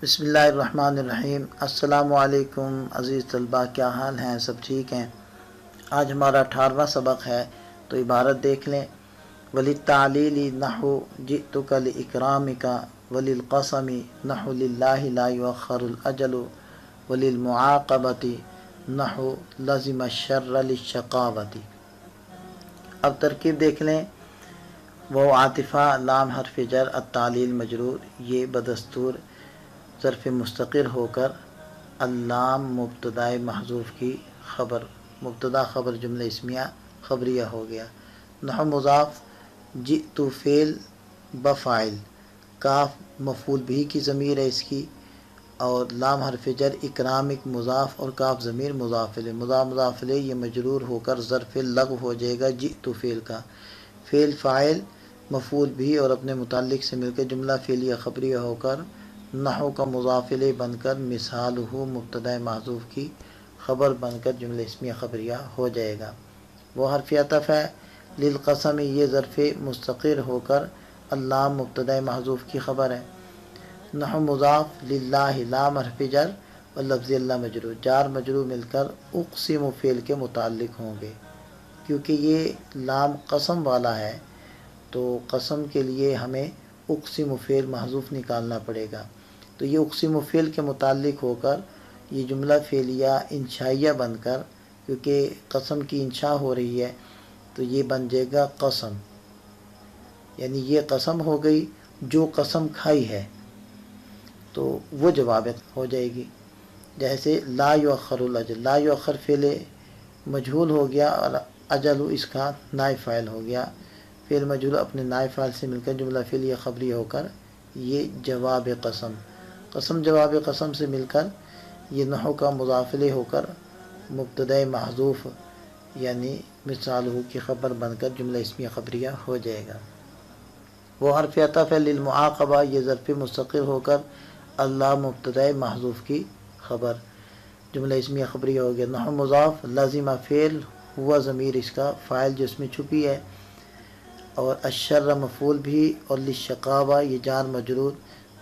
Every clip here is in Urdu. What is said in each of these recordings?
بسم اللہ الرحمن الرحیم۔ السلام علیکم عزیز طلباء، کیا حال ہیں؟ سب ٹھیک ہیں؟ آج ہمارا 18واں سبق ہے، تو عبارت دیکھ لیں۔ وَلِلتَّعْلِيلِ نَحْوُ جِئْتُكَ لِإِكْرَامِكَ وَلِلْقَسَمِ نَحْوُ لِلَّهِ لَا يُؤَخَّرُ الْأَجَلُ وَلِلْمُعَاقَبَةِ نَحْوُ لَزِمَ الشَّرَّ لِلشَّقَاوَةِ۔ اب ترکیب دیکھ لیں۔ وہ عاطفہ لام حرف جر التعلیل مجرور، یہ بدستور ظرف مستقر ہو کر اللام مبتدائے محذوف کی خبر، مبتدا خبر جملہ اسمیہ خبریہ ہو گیا۔ نحو مضاف، جئت فعل بفاعل، کاف مفعول بھی کی ضمیر ہے اس کی، اور لام حرف جر اکرامک مضاف اور کاف ضمیر مضاف الیہ، مضاف الیہ یہ مجرور ہو کر ظرف لغو ہو جائے گا جئت فعل کا۔ فعل فاعل مفعول بھی اور اپنے متعلق سے مل کر جملہ فعلیہ خبریہ ہو کر نحو کا مضاف الیہ بن کر مثالہ مبتدا محذوف کی خبر بن کر جملہ اسمیہ خبریہ ہو جائے گا۔ وہ حرف عطف ہے، للقسم یہ ظرف مستقر ہو کر اللام مبتدا محذوف کی خبر ہے۔ نحو مضاف، للہ لام حرف جر اور لفظ اللہ مجرور، جار مجرور مل کر اقسم فعل کے متعلق ہوں گے، کیونکہ یہ لام قسم والا ہے تو قسم کے لیے ہمیں اقسم فعل محذوف نکالنا پڑے گا، تو یہ اقسم فعل کے متعلق ہو کر یہ جملہ فعلیہ انشائیہ بن کر، کیونکہ قسم کی انشاء ہو رہی ہے تو یہ بن جائے گا قسم، یعنی یہ قسم ہو گئی جو قسم کھائی ہے، تو وہ جواب ہو جائے گی۔ جیسے لا یؤخر الاجل، لا یؤخر فعل مجہول ہو گیا اور اجل اس کا نائب فاعل ہو گیا، فعل مجہول اپنے نائب فاعل سے مل کر جملہ فعلیہ خبری ہو کر یہ جواب قسم، قسم جواب قسم سے مل کر یہ نحو کا مضاف الیہ ہو کر مبتدا محذوف یعنی مثالہ کی خبر بن کر جملہ اسمیہ خبریہ ہو جائے گا۔ وہ حرف عطف ہے، للمعاقبہ یہ ظرف مستقر ہو کر اللہ مبتدا محذوف کی خبر جملہ اسمیہ خبریہ ہو گیا۔ نحو مضاف، لازمہ فعل ہوا ضمیر اس کا فاعل جو اس میں چھپی ہے، اور الشر مفعول بھی، اور للشقاوہ یہ جار مجرور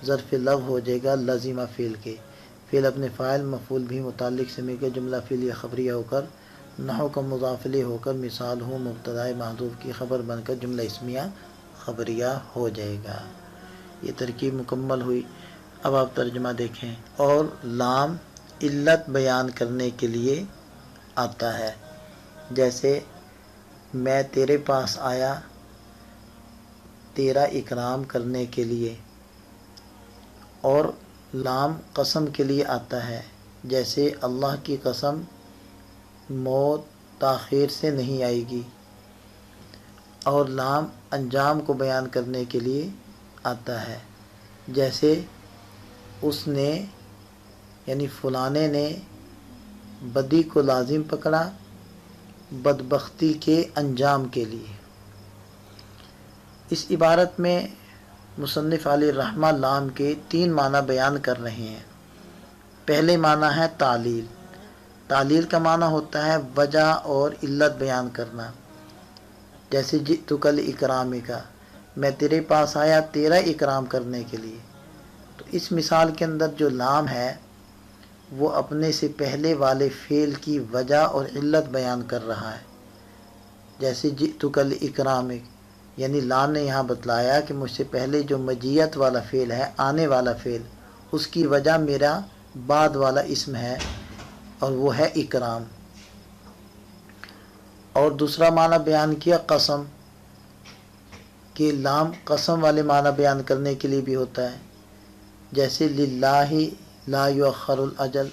ظرف لغو ہو جائے گا لازمہ فعل کے، فعل اپنے فاعل مفعول بھی متعلق سے مل کے جملہ فعلیہ خبریہ ہو کر نحو کا مضاف الیہ ہو کر مثال ہو مبتدا محذوف کی خبر بن کر جملہ اسمیہ خبریہ ہو جائے گا۔ یہ ترکیب مکمل ہوئی۔ اب آپ ترجمہ دیکھیں۔ اور لام علت بیان کرنے کے لیے آتا ہے، جیسے میں تیرے پاس آیا تیرا اکرام کرنے کے لیے، اور لام قسم کے لیے آتا ہے، جیسے اللہ کی قسم موت تاخیر سے نہیں آئے گی، اور لام انجام کو بیان کرنے کے لیے آتا ہے، جیسے اس نے یعنی فلانے نے بدی کو لازم پکڑا بدبختی کے انجام کے لیے۔ اس عبارت میں مصنف علیہ الرحمہ لام کے 3 معنی بیان کر رہے ہیں۔ پہلے معنی ہے تعلیل، تعلیل کا معنی ہوتا ہے وجہ اور علت بیان کرنا، جیسے جئتک لإکرامک، میں تیرے پاس آیا تیرا اکرام کرنے کے لیے، تو اس مثال کے اندر جو لام ہے وہ اپنے سے پہلے والے فعل کی وجہ اور علت بیان کر رہا ہے، جیسے جئتک لإکرامک، یعنی لام نے یہاں بتلایا کہ مجھ سے پہلے جو مجیت والا فعل ہے، آنے والا فعل، اس کی وجہ میرا بعد والا اسم ہے اور وہ ہے اکرام۔ اور دوسرا معنی بیان کیا قسم، کہ لام قسم والے معنی بیان کرنے کے لیے بھی ہوتا ہے، جیسے للہ لا یؤخر الاجل،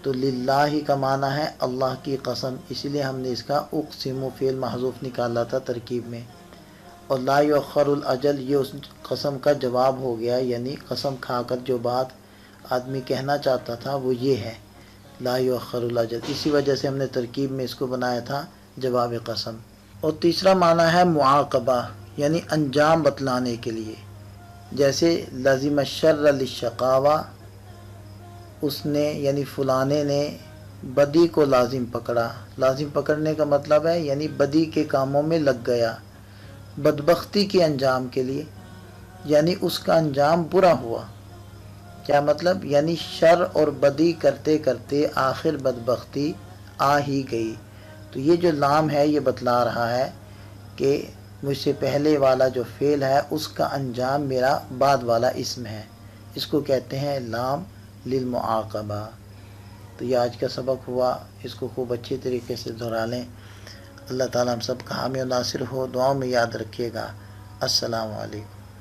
تو للہ کا معنی ہے اللہ کی قسم، اسی لیے ہم نے اس کا اقسم فعل محذوف نکالا تھا ترکیب میں، اور لا یؤخر الاجل یہ اس قسم کا جواب ہو گیا، یعنی قسم کھا کر جو بات آدمی کہنا چاہتا تھا وہ یہ ہے لا یؤخر الاجل، اسی وجہ سے ہم نے ترکیب میں اس کو بنایا تھا جواب قسم۔ اور تیسرا معنی ہے معاقبہ، یعنی انجام بتلانے کے لیے، جیسے لازم الشر للشقاوہ، اس نے یعنی فلانے نے بدی کو لازم پکڑا، لازم پکڑنے کا مطلب ہے یعنی بدی کے کاموں میں لگ گیا، بدبختی کے انجام کے لیے، یعنی اس کا انجام برا ہوا، کیا مطلب؟ یعنی شر اور بدی کرتے کرتے آخر بدبختی آ ہی گئی. تو یہ جو لام ہے یہ بتلا رہا ہے کہ مجھ سے پہلے والا جو فعل ہے اس کا انجام میرا بعد والا اسم ہے. اس کو کہتے ہیں لام للمعاقبہ. تو یہ آج کا سبق ہوا، اس کو خوب اچھی طریقے سے دہرا لیں. اللہ تعالیٰ ہم سب کا حامی و ناصر ہو. دعاؤں میں یاد رکھیے گا. السلام علیکم.